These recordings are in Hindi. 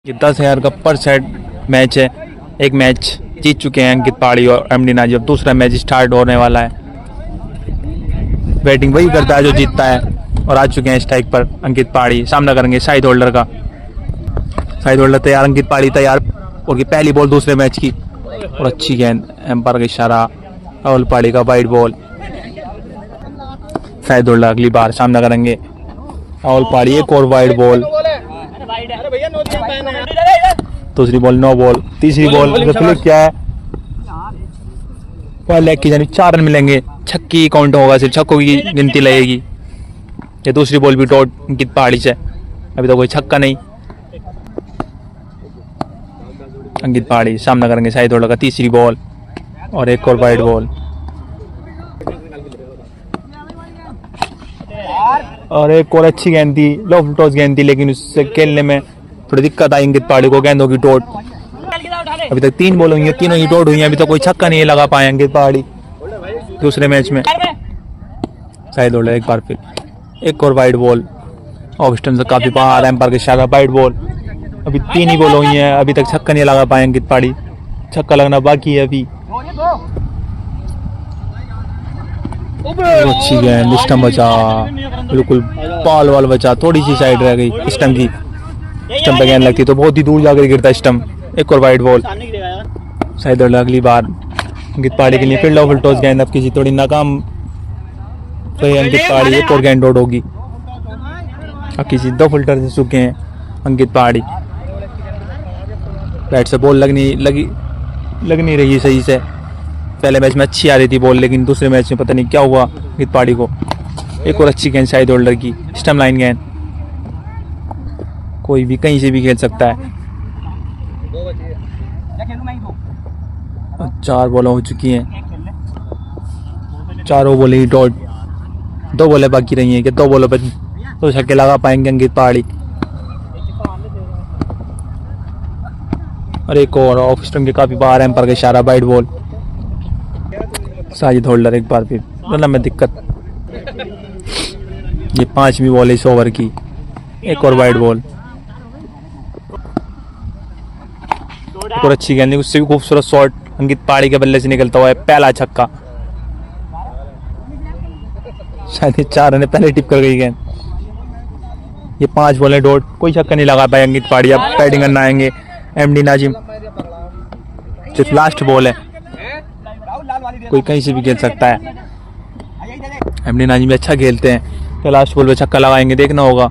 ये 10,000 का पर सेट मैच है। एक मैच जीत चुके हैं अंकित पहाड़ी और एमडी नाजी। अब दूसरा मैच स्टार्ट होने वाला है। बैटिंग वही करता है जो जीतता है और आ चुके हैं स्ट्राइक पर अंकित पहाड़ी। सामना करेंगे शाहिद होल्डर का। शाहिद होल्डर तैयार, अंकित पहाड़ी तैयार। और की पहली बॉल दूसरे मैच की और अच्छी गेंद, एम्पायर का इशारा। राहुल पहाड़ी का वाइड बॉल। शाहिद होल्डर अगली बार सामना करेंगे राहुल पहाड़ी। एक और वाइड बॉल। दूसरी बॉल नो बॉल। तीसरी बॉल क्या है, लेग की जानी 4 रन मिलेंगे। छक्की काउंट होगा, सिर्फ छक्कों की गिनती लगेगी। ये दूसरी बॉल भी डॉट अंकित पहाड़ी से। अभी तो कोई छक्का नहीं। अंकित पहाड़ी सामना करेंगे शाहिद होल्डर का। तीसरी बॉल और एक और वाइड बॉल और एक और अच्छी गेंद थी, लो टॉस गेंद थी, लेकिन उससे खेलने में थोड़ी दिक्कत आई अंकित पहाड़ी को। गेंदों की डॉट। अभी तक 3 बॉल हुई है, तीनों ही डॉट हुई हैं। अभी तो कोई छक्का नहीं लगा पाए अंकित पहाड़ी दूसरे मैच में। शाहिद होल्डर एक बार फिर एक और वाइड बॉल। ऑफ स्टंप से काफी बाहर, एम्पायर के इशारा, वाइड बॉल। अभी 3 ही बॉल हुई हैं, अभी तक छक्का नहीं लगा पाए अंकित पहाड़ी। छक्का लगना बाकी है अभी। अच्छी गेंद, स्टंप बचा, बिल्कुल बॉल वाल बचा। थोड़ी सी साइड रह गई स्टंप की। स्टंप पे गेंद लगती तो बहुत ही दूर जाकर गिरता स्टंप। एक और वाइड बॉल। शाहिद होल्डर अगली बार अंकित पहाड़ी के लिए फिर लो फुल टॉस गेंद। अब किसी थोड़ी नाकाम तो अंकित पहाड़ी। एक और गेंद डॉट होगी। अब किसी 2 फिल्टर से चुके हैं अंकित पहाड़ी। बैट से बॉल लग नहीं रही सही से। पहले मैच में अच्छी आ रही थी बॉल, लेकिन दूसरे मैच में पता नहीं क्या हुआ अंकित पहाड़ी को। एक और अच्छी गेंद शाहिद होल्डर की, स्टंप लाइन गेंद। कोई भी कहीं से भी खेल सकता है। 4 बॉलें हो चुकी हैं, चारों बॉलें ही डॉट। 2 बॉलें बाकी रही हैं कि 2 बॉलों पे तो छक्के लगा पाएंगे अंकित पहाड़ी। और एक और ऑफ स्टंप के काफी बाहर, एम्पायर का इशारा, वाइड बॉल। शाहिद होल्डर एक बार फिर रन में दिक्कत। ये 5वीं बॉल इस ओवर की। एक और वाइड बॉल। एक और अच्छी गेंद, उससे भी खूबसूरत शॉट अंकित पहाड़ी के बल्ले से निकलता हुआ है। पहला छक्का। शायद 4 रन पहले टिप कर गई गेंद। ये 5 बॉलें डॉट, कोई छक्का नहीं लगा पाए अंकित पहाड़ी। अब बैटिंग करना आएंगे एमडी नाजिम। सिर्फ लास्ट बॉल है, कोई कहीं से भी खेल सकता है। एमडी नाजिम भी अच्छा खेलते हैं, तो लास्ट बॉल पे छक्का लगाएंगे, देखना होगा।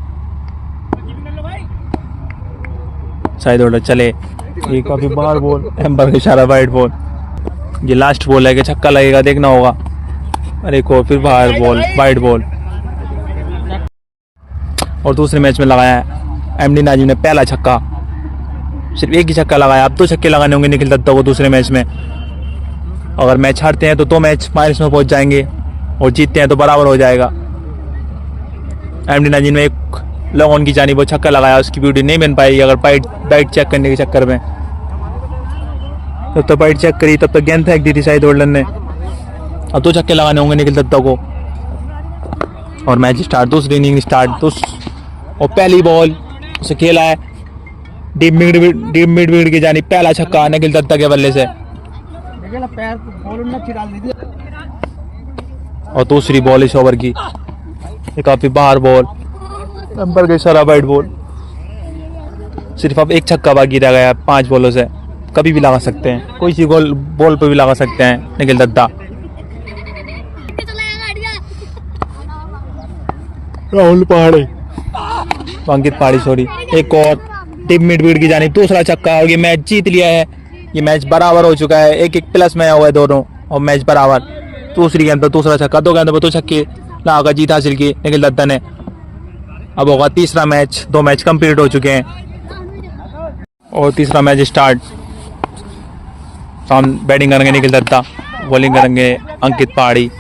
शाहिद होल्डर चले, ये काफी बाहर बॉल, एम्पायर का इशारा, वाइड बॉल। ये लास्ट बॉल है कि छक्का लगेगा, देखना होगा। अरे को फिर बाहर बॉल, वाइड बॉल। और दूसरे मैच में लगाया है एमडी नाजिम ने पहला छक्का। सिर्फ एक ही छक्का लगाया। अब 2 छक्के लगाने होंगे निखिल दत्ता को दूसरे मैच में। अगर मैच हारते हैं तो 2 मैच माइनस में पहुंच जाएंगे और जीतते हैं तो बराबर हो जाएगा। एमडी नाजिम ने एक लॉन्ग ऑन की जानी वो छक्का लगाया, उसकी ब्यूटी नहीं बन पाएगी अगर बाइट चेक करने के चक्कर में। जब तक बाइट चेक करी तब तक गेंद फेंक दी थी शाहिद होल्डर ने। अब 2 छक्के लगाने होंगे निखिल दत्ता को और मैच स्टार्ट, दूसरी इनिंग स्टार्ट। और पहली बॉल उसे खेला है डीप मिड विकेट की जानी। पहला छक्का निखिल दत्ता के बल्ले से। और दूसरी बॉल इस ओवर की, काफी बाहर बॉल, एम्पायर का इशारा, वाइड बॉल। सिर्फ अब एक छक्का बाकी रह गया 5 बॉलों से। कभी भी लगा सकते हैं, कोई सी बॉल पे भी लगा सकते हैं निखिल दत्ता। राहुल पहाड़ी, अंकित पहाड़ी सॉरी। एक और टीम मिड विकेट की जानी, दूसरा छक्का। और ये मैच जीत लिया है। ये मैच बराबर हो चुका है, 1-1 प्लस में हुआ है दोनों और मैच बराबर। दूसरी गेंद पर दूसरा छक्का, 2 गेंदों पर 2 छक्के लगाकर जीत हासिल की निखिल दत्ता ने। अब होगा तीसरा मैच। 2 मैच कंप्लीट हो चुके हैं और तीसरा मैच स्टार्ट। बैटिंग करेंगे निखिल दत्ता, बॉलिंग करेंगे अंकित पहाड़ी।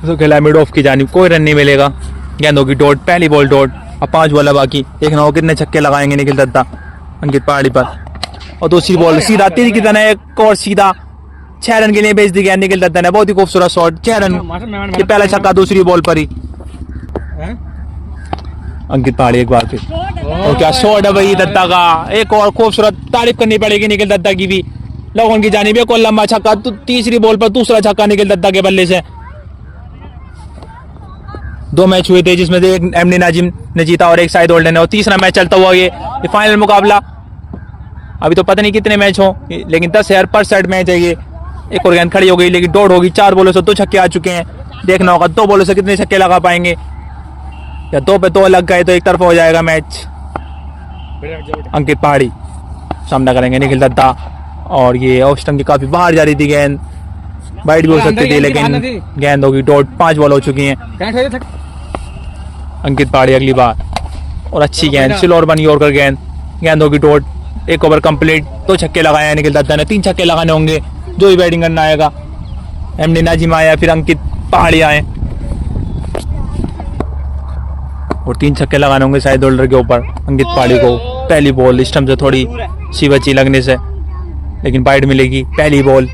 तो खेला मिड ऑफ की जानी, कोई रन नहीं मिलेगा। गेंदों की डॉट, पहली बॉल डॉट। अब 5 बॉल बाकी, देखना हो कितने छक्के लगाएंगे निखिल दत्ता अंकित पहाड़ी पर। और दूसरी बॉल सीधा तीर की तरह, एक और सीधा 6 रन के लिए भेज दी गया निखिल दत्ता ने। बहुत ही खूबसूरत शॉट, 6 रन। ये पहला छक्का दूसरी बॉल पर ही। अंकित पहाड़ी एक बार फिर। और क्या शॉट है भाई दत्ता का, एक और खूबसूरत तारीफ करनी पड़ेगी निखिल दत्ता की भी। लोगों की जानिब एक और लंबा छक्का, तीसरी बॉल पर दूसरा छक्का निखिल दत्ता के बल्ले से। 2 मैच हुए थे जिसमें से एक एमडी नाजिम ने जीता और एक शाहिद होल्डर ने, और तीसरा मैच चलता हुआ ये फाइनल मुकाबला। अभी तो पता नहीं कितने मैच हो, लेकिन 10,000 पर सेट मैच है ये। एक और गेंद खड़ी हो गई लेकिन दौड़ होगी, 4 बॉलों से 2 छक्के आ चुके हैं। देखना होगा 2 बॉलों से कितने छक्के लगा पाएंगे, या 2 पे 2 लग गए तो एक तरफा हो जाएगा मैच। अंकित पहाड़ी सामना करेंगे निखिल दत्ता, और ये ऑफ स्टंप की काफी बाहर जा रही थी गेंद, वाइड भी हो सकती थी लेकिन गेंद होगी डॉट। 5 बॉल हो चुकी हैं। अंकित पहाड़ी अगली बार, और अच्छी गेंद स्लोअर बनी और गेंद होगी डॉट। 1 ओवर कंप्लीट, 2 छक्के लगाए हैं निखिल दत्ता ने, 3 छक्के लगाने होंगे जो भी बैटिंग करना आएगा। एमडी नाजिम आया, फिर अंकित पहाड़ी आए, और 3 छक्के लगाने होंगे शाहिद होल्डर के ऊपर। अंकित पहाड़ी को पहली बॉल स्टंप से थोड़ी सी बची लगने से, लेकिन वाइड मिलेगी। पहली बॉल,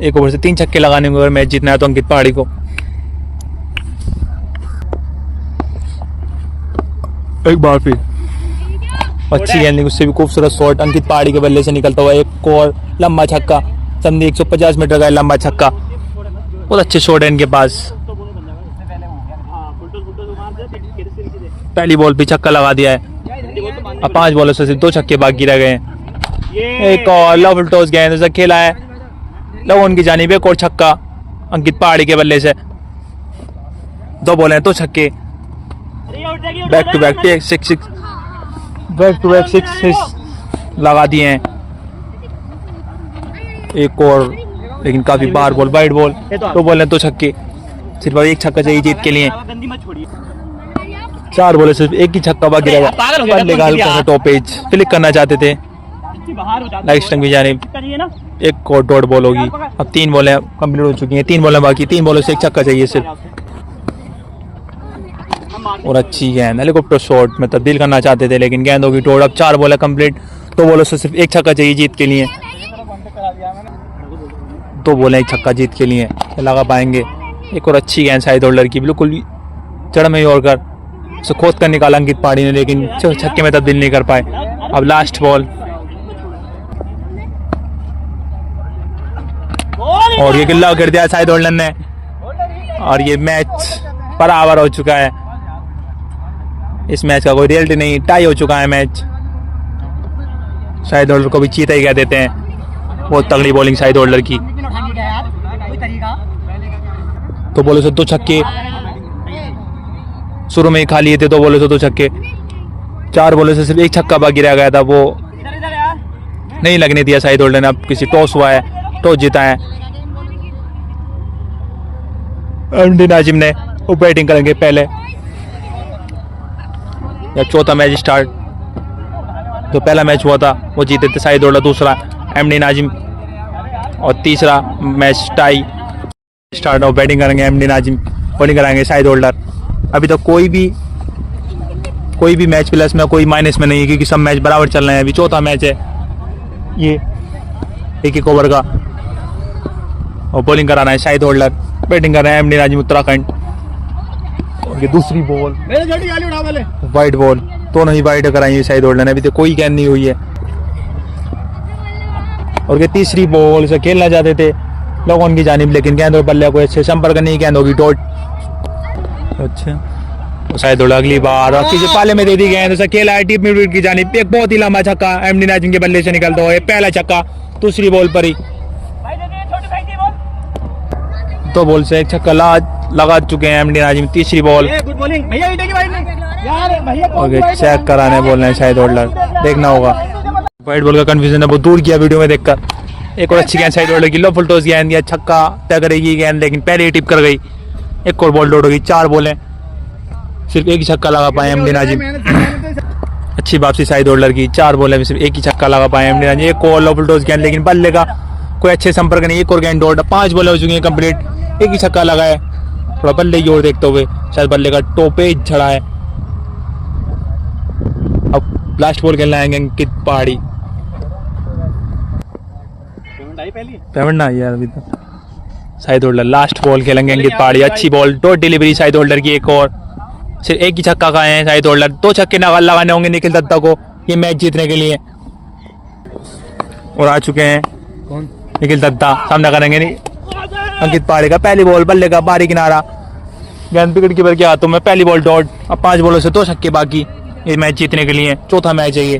1 ओवर से 3 छक्के लगाने होंगे अगर मैच जीतना है तो अंकित पहाड़ी को। एक बार फिर अच्छी गेंद, उससे भी खूबसूरत शॉट अंकित पहाड़ी के बल्ले से निकलता हुआ एक और लंबा छक्का, समझे 150 मीटर का लंबा छक्का। बहुत अच्छे शॉट है इनके पास। पहली बॉल पे छक्का लगा दिया है, अब 5 बॉलों से सिर्फ 2 छक्के बाकी रह गए हैं। एक और लव टॉस गेंद से खेला है लोगों की जानिब, एक और छक्का अंकित पहाड़ी के बल्ले से। 2 बॉल हैं 2 छक्के, बैक टू बैक 6 लगा दिए हैं। एक और, लेकिन काफी बाहर बॉल, वाइड बॉल। 2 बॉल हैं 2 छक्के, सिर्फ 1 छक्का चाहिए जीत के लिए। 4 बॉल सिर्फ 1 ही छक्का बाकी रहा। बल्ले का हल्का सा टॉप एज फ्लिक करना चाहते थे लाइक स्टंप की जानिब, 1 और डॉट बॉल होगी। अब 3 बॉलें कंप्लीट हो चुकी हैं, 3 बॉलें बाकी, 3 बॉलों से 1 छक्का चाहिए सिर्फ। और अच्छी गेंद हेलीकॉप्टर शॉट में तब्दील करना चाहते थे लेकिन गेंद होगी टोड़। अब 4 बॉलें कंप्लीट, 2 बॉलों से सिर्फ 1 छक्का चाहिए जीत के लिए। 2 बॉलें 1 छक्का जीत के लिए लगा पाएंगे। एक और अच्छी गेंद शाहिद होल्डर की, बिल्कुल चढ़ में और कर उसे खोद कर निकाला अंकित पहाड़ी ने, लेकिन छक्के में तब्दील नहीं कर पाए। अब लास्ट बॉल, और ये गिल्ला कर दिया शाहिद होल्डर ने, और ये मैच बराबर हो चुका है। इस मैच का कोई रिजल्ट नहीं, टाई हो चुका है मैच। शाहिद होल्डर को भी चीता ही कह देते हैं, बहुत तगड़ी बॉलिंग शाहिद होल्डर की। 2 बॉलों से 2 छक्के, शुरू में ही खा लिए थे 2 बॉलों से 2 छक्के। 4 बॉलों से सिर्फ 1 छक्का बाकी रह गया था, वो नहीं लगने दिया शाहिद होल्डर ने। अब किसी टॉस हुआ है, टॉस जीता है एमडी नाजिम ने, वो बैटिंग करेंगे पहले। या चौथा मैच स्टार्ट, जो पहला मैच हुआ था वो जीते थे शाहिद होल्डर, दूसरा एमडी नाजिम, और तीसरा मैच टाई स्टार्ट और बैटिंग करेंगे एमडी नाजिम, बॉलिंग कराएंगे शाहिद होल्डर। अभी तक कोई भी मैच प्लस में कोई माइनस में नहीं है, क्योंकि सब मैच बराबर चल रहे हैं। अभी चौथा मैच है ये, 1-1 ओवर का, और बॉलिंग कराना है शाहिद होल्डर, बैटिंग कर रहे हैं एमडी नाजिम उत्तराखंड। और ये दूसरी बॉल वाइड बॉल, दोनों ही वाइड कराई है शाहिद होल्डर ने, अभी तो कोई गेंद नहीं हुई है। और ये तीसरी बॉल से खेलना चाहते थे लोगों की जानिब, लेकिन गेंद और बल्ले को अच्छे संपर्क नहीं, गेंद होगी डॉट। अच्छा, शायद होल्डर अगली बार, और किसी पाले में दे दी गेंद, उसे खेला है टीप मिड की जानिब, एक बहुत ही लंबा छक्का एमडी नाजिम के बल्ले से निकलता हुआ, पहला छक्का दूसरी बॉल पर ही। 2 बॉल से 1 छक्का लगा चुके हैं एमडी नाजिम। तीसरी बॉल, चेक कराने बोल रहे हैं शायद होल्डर, देखना होगा। वाइट बॉल का कंफ्यूजन है, बहुत दूर किया वीडियो में देखकर। एक और अच्छी गेंद शायद होल्डर की, लो फुल टॉस गेंद दिया, छक्का तय करेगी गेंद, लेकिन पहले ही टिप कर गई। एक और बॉल डॉट होगी, 4 बॉल हैं, सिर्फ 1 ही छक्का लगा पाए एमडी नाजिम। अच्छी वापसी शायद होल्डर की, 4 बॉल है, सिर्फ 1 ही छक्का लगा पाए एमडी नाजिम। एक और लो फुल टॉस गेंद, लेकिन बल्ले का कोई अच्छे संपर्क नहीं। एक और गेंद डॉट, 5 बॉल हो चुकी है कंप्लीट, 1 ही छक्का लगा है। थोड़ा बल्ले की ओर देखते हुए, शायद बल्ले का टोपे झड़ा है। अब लास्ट बॉल खेलना है अंकित पहाड़ी, पेमेंट ना यार अभी तो। शायद होल्डर लास्ट बॉल खेलेंगे अंकित पहाड़ी, अच्छी बॉल, डॉट डिलीवरी शायद होल्डर की, एक और सिर्फ एक ही छक्का खाए हैं शाहिद होल्डर। 2 छक्के लगाने होंगे निखिल दत्ता को ये मैच जीतने के लिए। और आ चुके हैं निखिल दत्ता, सामना करेंगे नहीं अंकित पाड़े का। पहली बॉल बल्ले का बारी किनारा, गेंद विकेट कीपर के हाथों में। पहली बॉल डॉट। अब 5 बॉलों से 2 छक्के बाकी ये मैच जीतने के लिए। चौथा मैच है ये।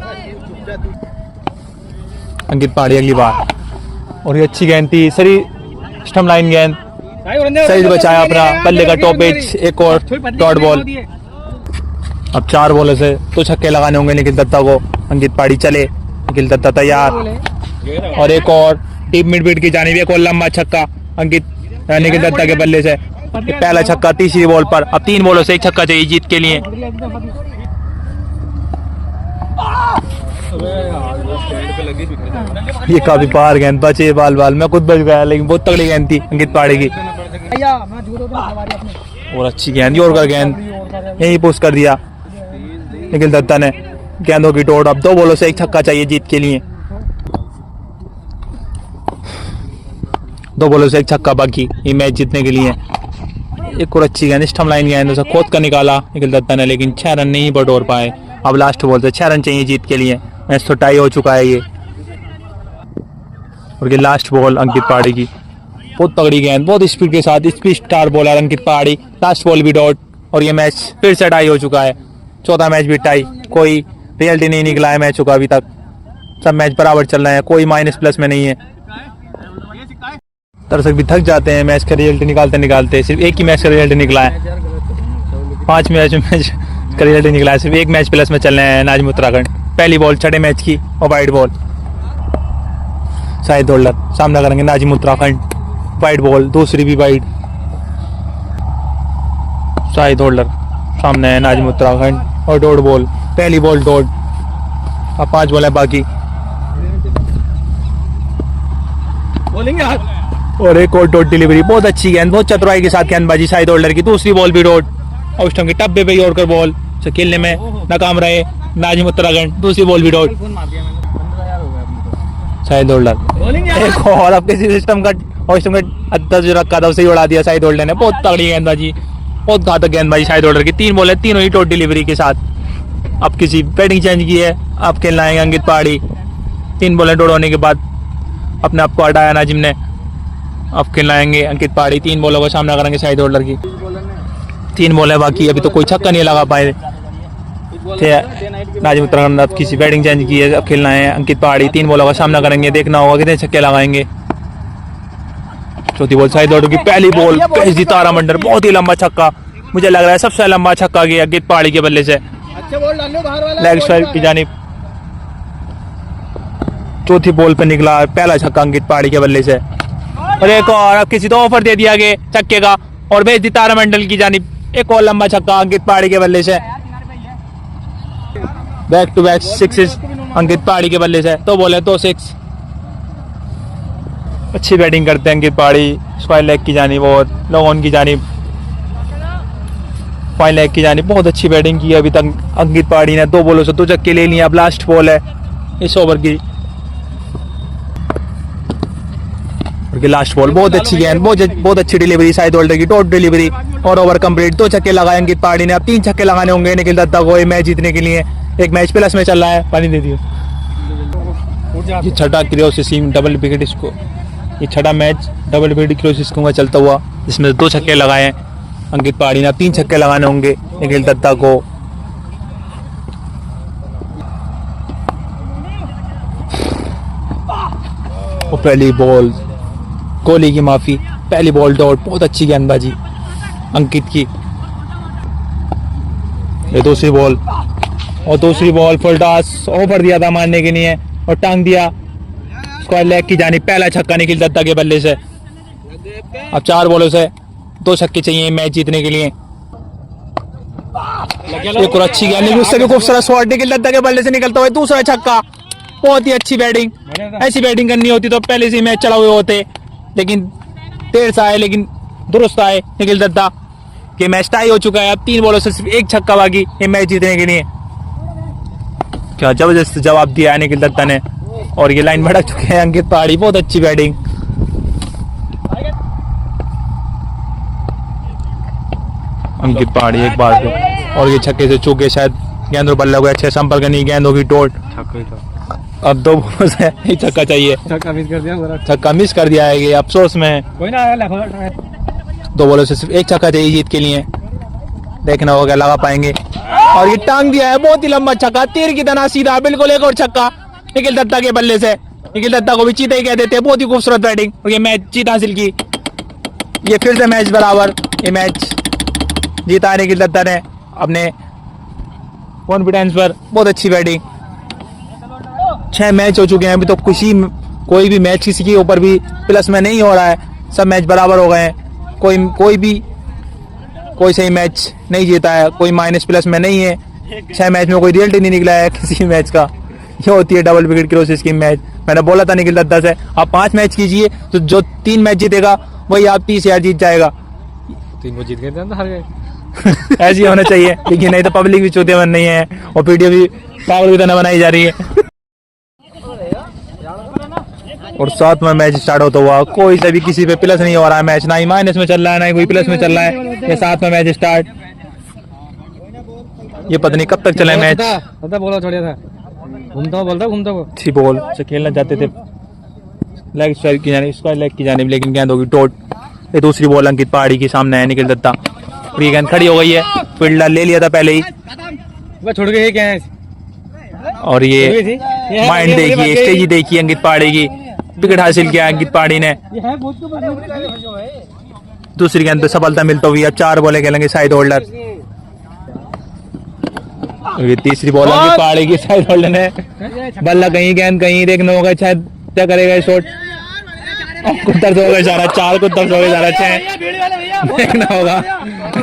अंकित पाड़े अगली बार, और ये अच्छी गेंद थी, सही स्टंप लाइन गेंद, सही बचाया अपना बल्ले का टॉप एज। एक और डॉट बॉल। अब 4 बॉलों से 2 छक्के लगाने होंगे निखिल दत्ता को। अंकित पाड़ी चले, निखिल दत्ता तैयार, और एक और डीप मिड विकेट की जानिब एक और लंबा छक्का अंकित निखिल दत्ता के बल्ले से। पहला छक्का तीसरी बॉल पर। अब 3 बॉलों से 1 छक्का चाहिए जीत के लिए। ये काफी बाहर गेंद बचे, बाल मैं खुद बच गया, लेकिन बहुत तगड़ी गेंद थी अंकित पाड़े की। और अच्छी गेंद, यॉर्कर गेंद यही पुश कर दिया निखिल दत्ता ने। गेंदों की टोट। अब 2 बॉलों से 1 छक्का चाहिए जीत के लिए। 2 बॉलों से 1 छक्का बाकी ये मैच जीतने के लिए। एक और अच्छी गेंद, स्टंप लाइन गेंद, उसे खोद कर निकाला निखिल दत्ता ने, लेकिन 6 रन नहीं बटोर पाए। अब लास्ट बॉल से 6 रन चाहिए जीत के लिए। मैच तो टाई हो चुका है ये। और ये लास्ट बॉल अंकित पाड़ी की, बहुत तगड़ी गेंद, बहुत स्पीड के साथ, स्पीड स्टार बॉलर अंकित पाड़ी। लास्ट बॉल भी डॉट, और ये मैच फिर से टाई हो चुका है। चौथा मैच भी टाई, कोई रिजल्ट नहीं निकला है मैचों का अभी तक। सब मैच बराबर चल रहे हैं, कोई माइनस प्लस में नहीं है। दर्शक भी थक जाते हैं मैच का रिजल्ट निकालते निकालते। सिर्फ एक ही मैच का रिजल्ट निकला है, 5 मैच का रिजल्ट निकला है। सिर्फ 1 मैच प्लस में चल रहे हैं नाजिम उत्तराखंड। पहली बॉल 6ठे मैच की और वाइड बॉल। शाहिद होल्डर सामना करेंगे नाजिम उत्तराखंड। वाइड बॉल, दूसरी भी वाइड। शाहिद होल्डर सामने है नाजिम उत्तराखंड, और डॉट बॉल। पहली बॉल डॉट। अब 5 बॉल है बाकी। और एक और डॉट डिलीवरी, बहुत अच्छी गेंद, बहुत चतुराई के साथ गेंदबाजी शाहिद होल्डर की। दूसरी बॉल भी डॉट, और स्टंप के टप्पे पे यॉर्कर बॉल से खेलने में नाकाम रहे नाजिम उत्तराखंड। दूसरी बॉल भी डॉट शाहिद होल्डर। एक और अब किसी सिस्टम का अद्दा जो रखा था उसे ही उड़ा दिया शाहिद होल्डर ने। बहुत तगड़ी गेंदबाजी, बहुत घातक गेंदबाजी शाहिद होल्डर की। 3 बॉल है, तीनों ही डॉट डिलीवरी के साथ। अब किसी बैटिंग चेंज की है, अब खेलना है अंकित पाड़ी। 3 बॉल डॉट होने के बाद अपने आप को हटाया नाजिम ने। अब खिलाएंगे अंकित पाड़ी। 3 बॉलों का सामना करेंगे शाहिद होल्डर की। 3 बॉल है बाकी, अभी तो कोई छक्का नहीं लगा पाए थे नाजिम उत्तराखंड। अब किसी बैटिंग चेंज की है, अब खेलना है अंकित पाड़ी। 3 बॉलों का सामना करेंगे, देखना होगा कितने छक्के लगाएंगे। चौथी बॉल शाहिद होल्डर की। पहली बॉल पेश दी तारामंडल, बहुत ही लंबा छक्का, मुझे लग रहा है सबसे लंबा छक्का गया अंकित पाड़ी के बल्ले से, लेग स्ट्राइक की जानिब। चौथी बॉल पे निकला पहला छक्का अंकित पाड़ी के बल्ले से। और एक और, अब किसी तो ऑफर दे दिया गया छक्के का, और भेज दी तारामंडल की जानिब। एक और लंबा छक्का अंकित पाड़ी के बल्ले से। बैक टू बैक 6 अंकित पाड़ी के बल्ले से। 2 बॉल है, 2 6। अच्छी बैटिंग करते हैं अंकित पाड़ी, स्क्वायर लेग की जानिब और लॉन्ग ऑन की जानिब, फाइन लेग की जानिब। बहुत अच्छी बैटिंग की अभी तक अंकित पाड़ी ने। 2 बॉलों से 2 छक्के ले लिए। अब लास्ट बॉल है इस ओवर की, लास्ट बॉल। बहुत अच्छी गेंद, बहुत अच्छी डिलीवरी शाहिद होल्डर की, डॉट डिलीवरी, और ओवर कंप्लीट। 2 छक्के लगाए अंकित पाड़ी ने। अब 3 छक्के लगाने होंगे निखिल दत्ता को ये मैच जीतने के लिए। 1 मैच प्लस में चल रहा है। पानी दे दियो। ये छठा क्रियोसिस डबल विकेट, इसको ये छठा मैच डबल विकेट क्रियोसिस का चलता हुआ, जिसमें 2 छक्के लगाए हैं अंकित पाड़ी ने। अब 3 छक्के लगाने होंगे निखिल दत्ता को। और पहली बॉल कोहली की माफी, पहली बॉल डॉट। बहुत अच्छी गेंदबाजी अंकित की। ये दूसरी बॉल, और दूसरी बॉल फुल टॉस, ओवर दिया था मारने के लिए और टांग दिया स्क्वायर लेग की जानी। पहला छक्का निखिल दत्ता के बल्ले से। अब 4 बॉलों से 2 छक्के चाहिए मैच जीतने के लिए। एक और अच्छी गेंद, उससे भी खूबसूरत शॉट निखिल दत्ता के बल्ले से निकलता हुआ दूसरा छक्का। बहुत ही अच्छी बैटिंग, ऐसी बैटिंग करनी होती तो पहले से मैच चला हुए होते, लेकिन देर से आए लेकिन दुरुस्त आए निखिल दत्ता। ये मैच टाई हो चुका है। अब 3 बॉलों से सिर्फ 1 छक्का बाकी ये मैच जीतने के लिए। क्या जबरदस्त जवाब दिया है निखिल दत्ता ने, और ये लाइन भड़क चुके हैं अंकित पहाड़ी। बहुत अच्छी बैटिंग। अंकित पहाड़ी एक बार और ये छक्के से चूक गए, शायद गेंद और बल्ला को अच्छे संपर्क नहीं, गेंद होगी डॉट। अब 2 बॉलों से एक छक्का चाहिए, छक्का मिस कर दिया है, ये अफसोस में। कोई ना 2 बॉलों से सिर्फ एक छक्का चाहिए जीत के लिए। देखना होगा लगा पाएंगे, और ये टांग दिया है, बहुत ही लंबा छक्का, तीर की तरह सीधा, बिल्कुल एक और छक्का निखिल दत्ता के बल्ले से। निखिल दत्ता को भी चीता ही कह देते हैं, बहुत ही खूबसूरत बैटिंग, और ये मैच जीत हासिल की। ये फिर से मैच बराबर, ये मैच जीता है निखिल दत्ता ने अपने कॉन्फिडेंस पर, बहुत अच्छी बैटिंग। 6 मैच हो चुके हैं, अभी तो कोई भी मैच किसी के ऊपर भी प्लस में नहीं हो रहा है, सब मैच बराबर हो गए हैं। कोई सही मैच नहीं जीता है, कोई माइनस प्लस में नहीं है। 6 मैच में कोई रिजल्ट ही नहीं निकला है किसी मैच का। ये होती है डबल विकेट क्रोसिस की मैच। मैंने बोला था निखिल दत्ता से, आप 5 मैच कीजिए तो जो 3 मैच जीतेगा वही आप 30,000 जीत जाएगा। 3 वो जीत गए थे, हार गए। ऐसे ही होना चाहिए, लेकिन नहीं तो पब्लिक भी चौथेवन नहीं है, और वीडियो भी पागल की तरह बनाई जा रही है। और 7वां मैच स्टार्ट होता हुआ, कोई से भी किसी पे प्लस नहीं हो रहा है मैच, ना ही माइनस में चल रहा है, ना ही कोई प्लस में चल रहा है। ये 7वां मैच स्टार्ट, ये पता नहीं कब तक चले मैच। बोला छोड़िया था, घूमता हुआ अच्छी बॉल से खेलना चाहते थे लेग स्क्वायर की जानिब, स्क्वायर लेग की जानिब, लेकिन गेंद होगी डॉट। ये दूसरी बॉल अंकित पहाड़ी के सामने है निखिल दत्ता, और ये गेंद खड़ी हो गई है, फील्डर ले लिया था पहले ही, छोड़ गए क्या है। और ये माइंड देखिए, स्ट्रेटजी देखिए अंकित पहाड़ी की, विकेट हासिल किया अंकित पहाड़ी ने। दूसरी गेंद पे सफलता मिलती हुई, अब 4 बॉलें खेलेंगे साइड होल्डर। ये तीसरी बॉल अंकित पहाड़ी की, साइड होल्डर ने बल्ला कहीं गेंद कहीं, देखना होगा शायद क्या करेगा शॉट। कुत्तर से होगा इशारा, 4 कुत्तर से होगा इशारा, 6 देखना होगा।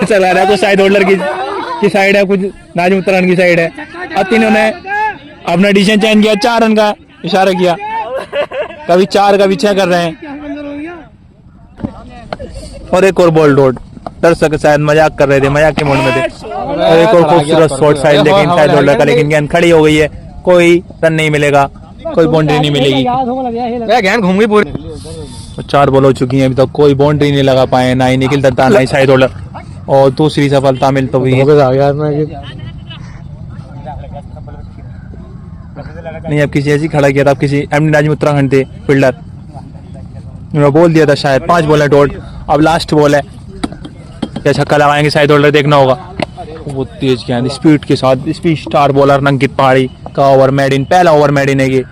चला रहा है कुछ साइड होल्डर की साइड है, कुछ नाजिम उत्तराखंड की साइड है। अब तीनों ने अपना डिसीजन चेंज किया, 4 रन का इशारा किया, कभी 4 कभी 6 कर रहे हैं। और एक और बॉल डॉट, दर्शक शायद मजाक कर रहे थे, मजाक के मूड में थे। और एक और खूबसूरत शॉट साइड, लेकिन साइड होल्डर का, लेकिन गेंद खड़ी हो गई है, कोई रन नहीं मिलेगा, कोई बाउंड्री नहीं मिलेगी। गेंद घूम गई पूरी। 4 बॉल हो चुकी हैं, अभी तक कोई बाउंड्री नहीं लगा पाए, ना ही निखिल दत्ता ना ही साइड होल्डर, और दूसरी सफलता मिलती हुई नहीं। अब किसी ऐसी खड़ा किया था, अब किसी एमडी नाजिम उत्तराखंड थे फील्डर, उन्होंने बोल दिया था शायद 5 बॉल है डॉट। अब लास्ट बॉल है, क्या छक्का लगाएंगे साइड होल्डर, देखना होगा। वो तेज गेंद स्पीड के साथ, स्पीड स्टार बॉलर अंकित पहाड़ी का ओवर मेड इन, पहला ओवर मेड इन है ये,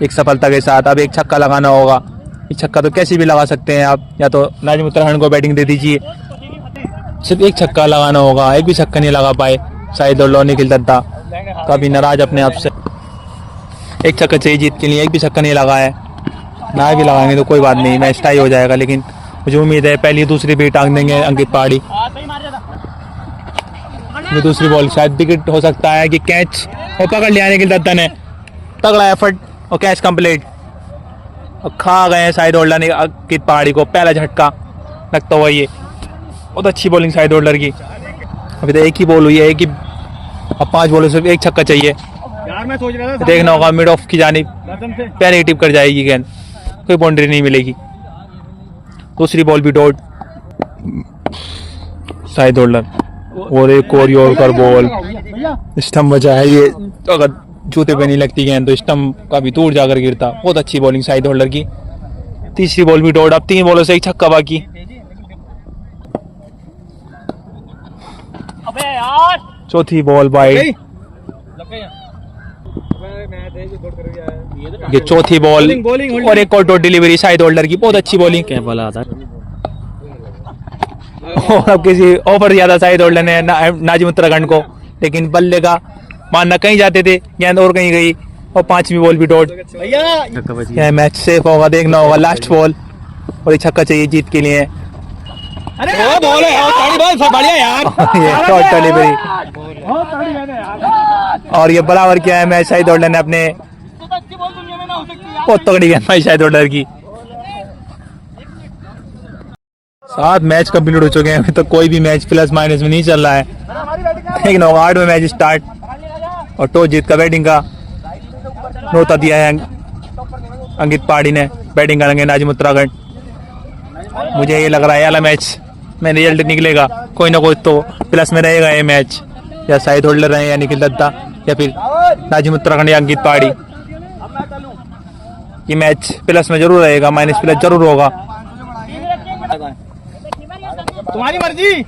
एक सफलता के साथ। अब एक छक्का लगाना होगा, ये छक्का तो कैसे भी लगा सकते हैं आप, या तो नाजिम उत्तराखंड को बैटिंग दे दीजिए, सिर्फ एक छक्का लगाना होगा, एक भी छक्का नहीं लगा पाए साइड होल्डर निखिल दत्ता, काफी नाराज अपने आप से। एक छक्का चाहिए जीत के लिए, एक भी छक्का नहीं लगा है, ना भी लगाएंगे तो कोई बात नहीं, मैच टाई हो जाएगा, लेकिन मुझे उम्मीद है पहली दूसरी भी टांग देंगे अंकित पहाड़ी। ये दूसरी बॉल शायद विकेट हो सकता है कि कैच, और पकड़ लिया निखिल दत्ता ने, तगड़ा एफर्ट और कैच कंप्लीट, और खा गए साइड होल्डर ने अंकित पहाड़ी को, पहला झटका लगता हुआ। ये बहुत अच्छी बॉलिंग साइड होल्डर की, अभी तो एक ही बॉल हुई है, एक ही, अब 5 बॉलों से एक छक्का चाहिए। देखना होगा मिड ऑफ की जानिब, पहले टिप कर जाएगी गेंद, कोई बाउंड्री नहीं मिलेगी। दूसरी बॉल भी डॉट, साइड होल्डर, और एक और यॉर्कर बॉल, स्टंप बचा है। ये तो अगर जूते पे नहीं लगती गेंद तो स्टंप का भी दूर जाकर गिरता। बहुत अच्छी बॉलिंग साइड होल्डर की। तीसरी बॉल भी डॉट, अब 3 बॉलों से एक छक्का बाकी। चौथी बॉल वाइड, ये चौथी बॉल, और एक और डॉट डिलीवरी साइड होल्डर की, बहुत अच्छी बॉलिंग। क्या बोला था, और अब किसी ओवर ज्यादा साइड होल्डर ने नाजिम उत्तराखंड को, लेकिन बल्ले का मानना कहीं जाते थे, गेंद और कहीं गई, और 5वीं बॉल भी डॉट। यह मैच सेफ होगा, देखना होगा लास्ट बॉल, और एक छक्का चाहिए जीत के लिए। ये शॉर्ट डिलीवरी, और ये बराबर किया है मैच साइड होल्डर ने अपने, बहुत तगड़ी गेंद भाई साइड होल्डर की। 7 मैच कंप्लीट हो चुके हैं, अभी तो कोई भी मैच प्लस माइनस में नहीं चल रहा है, लेकिन 8वें मैच स्टार्ट, और टॉस जीत का बैटिंग का न्योता दिया है अंकित पहाड़ी ने, बैटिंग करेंगे नाजिम उत्तराखंड। मुझे ये लग रहा है वाला मैच में रिजल्ट निकलेगा, कोई ना कोई तो प्लस में रहेगा ये मैच, या साइड होल्डर रहे या निखिल दत्ता या फिर नाजिम उत्तराखंड या अंकित पहाड़ी। ये मैच प्लस में जरूर रहेगा, माइनस प्लस जरूर होगा। तुम्हारी मर्जी।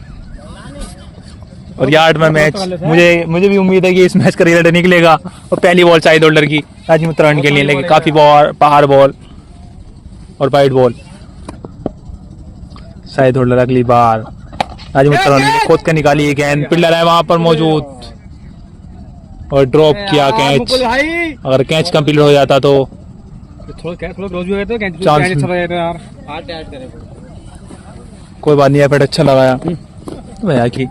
और ये 8वां मैच, मुझे भी उम्मीद है कि इस मैच का रिजल्ट निकलेगा। और पहली बॉल साइड होल्डर की नाजिम उत्तराखंड के लिए, लेकिन काफी बाहर बॉल और वाइड बॉल। साइड होल्डर अगली बार नाजिम उत्तराखंड ने खोद के निकाली है गेंद, पिल्लर है वहां पर मौजूद और ड्रॉप किया कैच। अगर कैच कंप्लीट हो जाता तो कोई बात नहीं, एफर्ट अच्छा लगाया भैया की।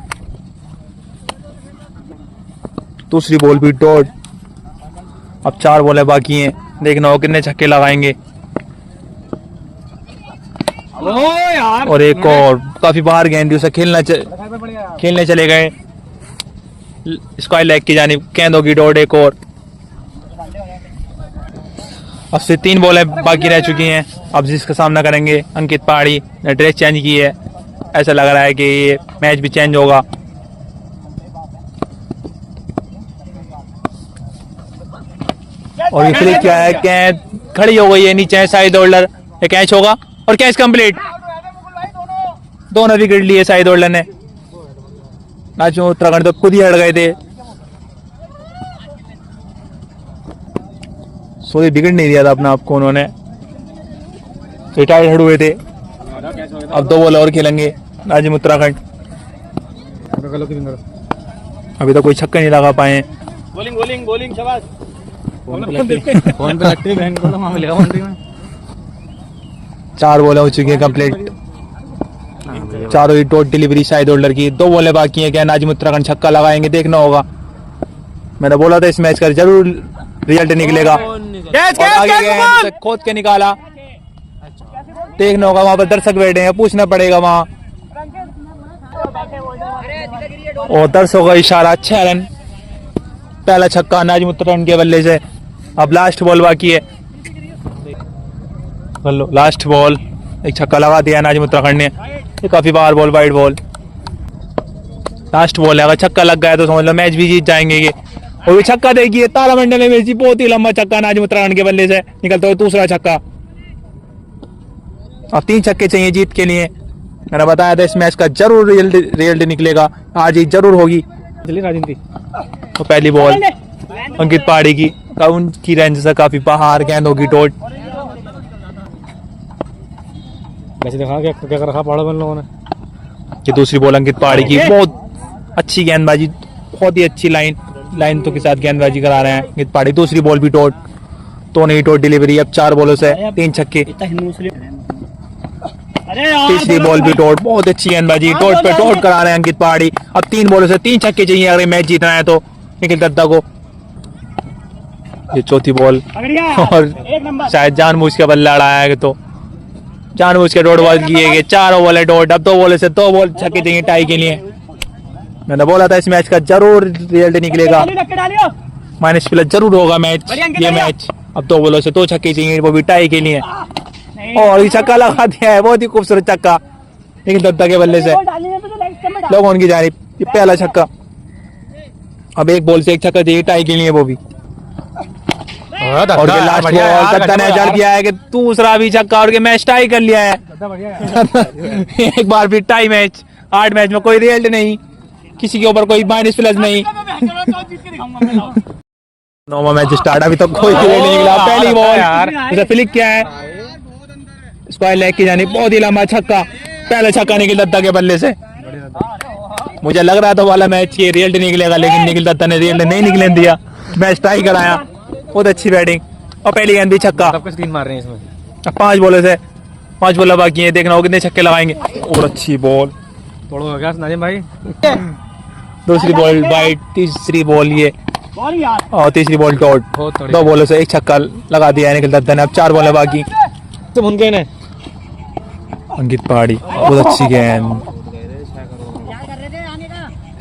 दूसरी बॉल भी डॉट। अब 4 बॉलें बाकी हैं, देखना हो कितने छक्के लगाएंगे। और एक और काफी बाहर गेंद, उसे खेलने चले गए स्क्वायर लेग की जानिब, गेंद होगी डॉट एक और। अब से 3 बॉलें बाकी रह चुकी हैं। अब जिसका सामना करेंगे अंकित पहाड़ी ने ड्रेस चेंज की है, ऐसा लग रहा है कि ये मैच भी चेंज होगा। और ये फ्लिक क्या है, गेंद खड़ी हो गई है नीचे, साइड होल्डर, ये कैच होगा और कैच कंप्लीट। दोनों विकेट लिए साइड होल्डर ने। नाजिम उत्तराखंड तो खुद ही हट गए थे, सोई विकेट नहीं दिया था अपना आपको उन्होंने, रिटायर्ड हुए थे। अब 2 बॉल और खेलेंगे नाजिम उत्तराखंड। अभी तो कोई छक्का नहीं लगा पाए। बॉलिंग शाबाश। 4 बॉलें हो चुकी है कंप्लीट, चारों ही डॉट डिलीवरी साइड होल्डर की। 2 बॉलें बाकी हैं, क्या नाजिम उत्तराखंड छक्का लगाएंगे, देखना होगा। मैंने बोला था इस मैच का जरूर रिजल्ट निकलेगा। आगे खोद के निकाला, देखना होगा, वहां पर दर्शक बैठे हैं, पूछना पड़ेगा वहां। और दर्शकों का इशारा, 6 रन, पहला छक्का नाजिम उत्तराखंड के बल्ले से। अब लास्ट बॉल बाकी है, लास्ट बॉल, एक छक्का लगा दिया नाजिम उत्तराखंड ने। ये काफी बाहर ball, wide ball, last ball है। अगर छक्का लग गया तो समझ लो मैच भी जीत जाएंगे ये। और ये छक्का देखिए, तारामंडल में बहुत ही लंबा छक्का नाजिम उत्तराखंड के बल्ले से निकलता हुआ दूसरा छक्का। अब 3 छक्के चाहिए जीत के लिए। मैंने बताया था इस मैच का जरूर रिजल्ट निकलेगा, आज ही जरूर होगी। तो पहली बॉल अंकित पहाड़ी की, उनकी रेंज से काफी बाहर, गेंद होगी डॉट। वैसे देखा क्या रखा पहाड़ बन लोगों ने। ये दूसरी बॉल अंकित पहाड़ी की, बहुत अच्छी गेंदबाजी, बहुत ही अच्छी लाइन तो के साथ गेंदबाजी करा रहे हैं अंकित पहाड़ी। दूसरी बॉल भी डॉट, तो नहीं डॉट डिलीवरी। अब 4 बॉलों से 3 छक्के। तीसरी बॉल भी डॉट, बहुत अच्छी गेंदबाजी, डॉट पे डॉट करा रहे हैं अंकित पहाड़ी। अब 3 बॉलों से 3 छक्के चाहिए अगर मैच जीतना है तो निखिल दत्ता को। ये चौथी बॉल, और शायद जानबूझ के बल्ला अड़ाया है, तो जानबूझ के डॉट बॉल किए गए। 4 बॉल है डॉट। अब 2 बॉल से 2 बॉल छक्के चाहिए टाई के लिए। मैंने बोला था इस मैच का जरूर रिजल्ट निकलेगा, माइनस प्लस जरूर होगा मैच, ये मैच। अब 2 बॉलों से 2 छक्के चाहिए, वो भी टाई के लिए। और ये छक्का लगा दिया है, बहुत ही खूबसूरत छक्का निखिल दत्ता के बल्ले से, लोगों की जानिब। ये पहला छक्का। अब 1 बॉल से 1 छक्का चाहिए टाई के लिए, वो भी। और ये लास्ट बॉल दत्ता ने जड़ दिया है कि दूसरा भी छक्का, और मैच टाई कर लिया है। एक बार फिर टाई मैच। 8 मैच में कोई रिजल्ट नहीं, किसी के ऊपर कोई माइनस प्लस नहीं। 9वां मैच स्टार्ट, अभी तक कोई रिजल्ट नहीं निकला। पहली बॉल, उसे फ्लिक किया है स्क्वायर लेग की जानिब, बहुत ही लंबा छक्का, पहला छक्का निखिल दत्ता के बल्ले से। मुझे लग रहा था वाला मैच ये रिजल्ट निकलेगा, लेकिन निखिल दत्ता ने रिजल्ट नहीं निकलने दिया, मैच टाई कराया। बहुत अच्छी बैटिंग, और पहली गेंद भी छक्का। सबको स्क्रीन मार रहे हैं इसमें। 5 बॉलों से 5 बॉल बाकी है, देखना हो कितने छक्के लगाएंगे। और अच्छी बॉल, तोड़ो हो गया नाजिम भाई। दूसरी बॉल वाइड, तीसरी बॉल ये, और तीसरी बॉल डॉट। 2 बॉलों से 1 छक्का लगा दिया है निखिल दत्ता ने। अब 4 बॉलें बाकी। तुम उनके ने अंकित पहाड़ी, बहुत अच्छी गेंद,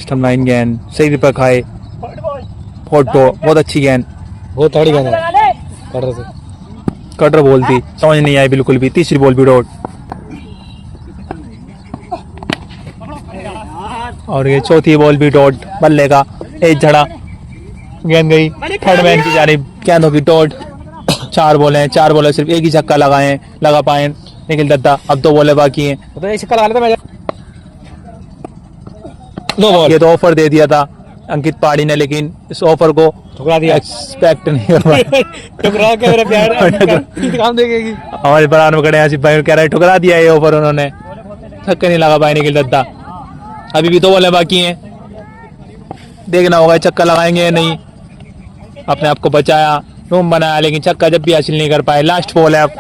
स्टंप लाइन गेंद, सही पर खाए, फोटो, बहुत अच्छी गेंद, बहुत तगड़ी गेंद है, कटर बॉल थी, समझ नहीं आई बिल्कुल भी। तीसरी बॉल भी डॉट। और ये चौथी बॉल भी डॉट, बल्ले का एक झड़ा, गेंद गई थर्ड मैन की जानिब, गेंदों की डॉट। 4 बॉल हैं, 4 बॉल सिर्फ एक ही छक्का लगा पाए निखिल दत्ता। अब 2 बॉलें बाकी हैं। तो एक छक्का लगा लेता मैं। No ball. ये तो ऑफर दे दिया था अंकित पहाड़ी ने, लेकिन इस ऑफर को ठुकरा दिया। एक्सपेक्ट नहीं कर पाया। ठुकरा के मेरे प्यार काम देगी। हमारे बरान में खड़े आसिफ भाई कह रहे हैं ठुकरा दिया ये ऑफर उन्होंने, छक्का नहीं लगा पाए निखिल दत्ता। अभी भी 2 बॉलें बाकी हैं, देखना होगा छक्का लगाएंगे या नहीं। अपने आप को बचाया, रूम बनाया, लेकिन छक्का जब भी हासिल नहीं कर पाए। लास्ट बॉल है, अब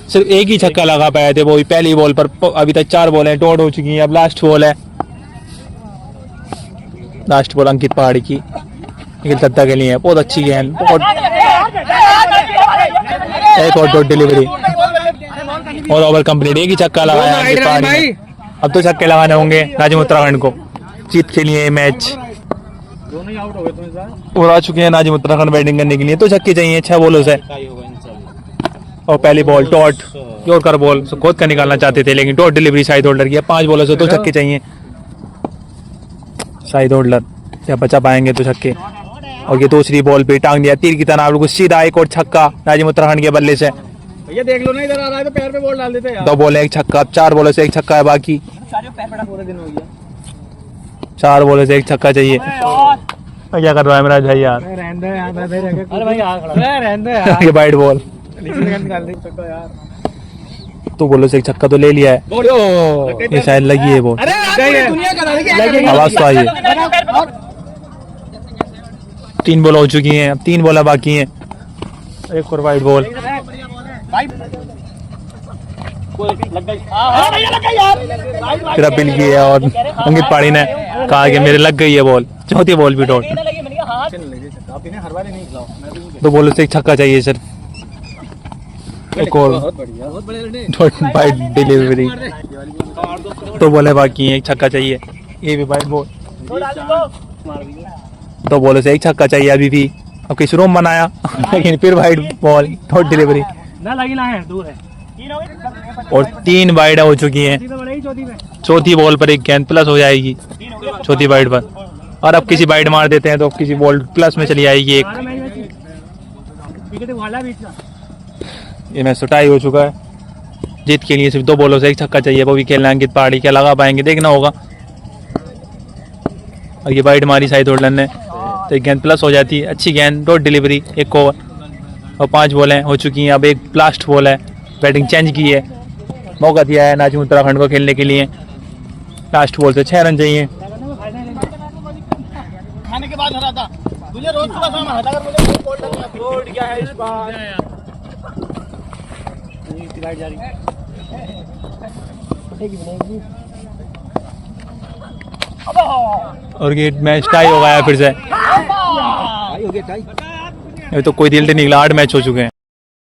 सिर्फ एक ही छक्का लगा पाए थे, वो भी पहली बॉल पर। अभी तक 4 बॉलें डॉट हो चुकी हैं, अब लास्ट बॉल है। लास्ट बॉल अंकित पहाड़ी की निखिल दत्ता के लिए, बहुत अच्छी गेंद, बहुत एक और डॉट डिलीवरी और ओवर कंप्लीट। एक ही छक्का लगाया अंकित पहाड़ी ने। अब तो छक्के लगाने होंगे नाजिम उत्तराखंड को जीत के लिए मैच। दोनों ही आउट हो गए तुम इस बार। और आ चुके हैं नाजिम उत्तराखंड बैटिंग करने के लिए, तो छक्के चाहिए 6 बॉलों से। और पहली बॉल डॉट, यॉर्कर बॉल खोद कर निकालना चाहते थे, लेकिन डॉट डिलीवरी शाहिद होल्डर की। 5 बॉलों से 2 छक्के चाहिए शाहिद होल्डर, क्या बचा पाएंगे तो छक्के। और ये दूसरी बॉल पे टांग दिया तीर की तरह, बिल्कुल सीधा एक और छक्का नाजिम उत्तराखंड के बल्ले से। भैया देख लो ना, इधर आ रहा है तो पैर पे बॉल डाल देते यार। 2 बॉल 1 छक्का, 4 बॉलों से 1 छक्का है बाकी। पूरे दिन हो गया। 4 बॉलों से 1 छक्का चाहिए। क्या कर रहा है मेरा भाई यार, रहने दो यार, मैं भाई रह अरे भाई आ खड़ा है, रहने दो यार। ये वाइड बॉल, निकाल दे छक्का यार। 2 बॉलों से 1 छक्का तो ले लिया है, ये शायद लगी है बॉल। अरे दुनिया करा रही है। आवाज तो आई है। 3 बॉल हो चुकी हैं, अब 3 बॉल बाकी हैं। एक और वाइड बॉल, फिर अपील की है और अंकित पहाड़ी ने कहा कि मेरे लग गई है बॉल। चौथी बॉल भी डॉट, 2 बॉलों से 1 छक्का चाहिए सिर्फ। एक और डॉट वाइड डिलीवरी, 2 बॉलें बाकी हैं, 1 छक्का चाहिए। ये भी वाइड बॉल, 2 बॉलों से 1 छक्का चाहिए अभी भी। अब किसी रूम बनाया लेकिन फिर वाइड बॉल डॉट डिलीवरी ना लगी ना है, दूर है। और 3 वाइड हो चुकी हैं। चौथी बॉल पर 1 गेंद प्लस हो जाएगी चौथी वाइड पर, और अब किसी वाइड मार देते हैं तो किसी बॉल प्लस में चली आएगी एक। ये मैच टाई हो चुका है, जीत के लिए सिर्फ 2 बॉलों से 1 छक्का चाहिए, वो भी खेलना अंकित पहाड़ी, क्या लगा पाएंगे देखना होगा। और ये वाइड मारी शाहिद होल्डर ने तो 1 गेंद प्लस हो जाती है, अच्छी गेंद, डॉट डिलीवरी, 1 ओवर और 5 बॉलें हो चुकी हैं। अब एक लास्ट बॉल है, बैटिंग चेंज की है, मौका दिया है नाजिम उत्तराखंड को खेलने के लिए। लास्ट बॉल से 6 रन चाहिए। खाने के बाद हरा था मुझे, रोज सुबह शाम हरा कर मुझे कॉल करना रोड क्या है इस बार। जा रही और ये मैच टाई हो गया फिर से, हो गया टाई। ये तो कोई दिल नहीं निकला, 8 मैच हो चुके हैं।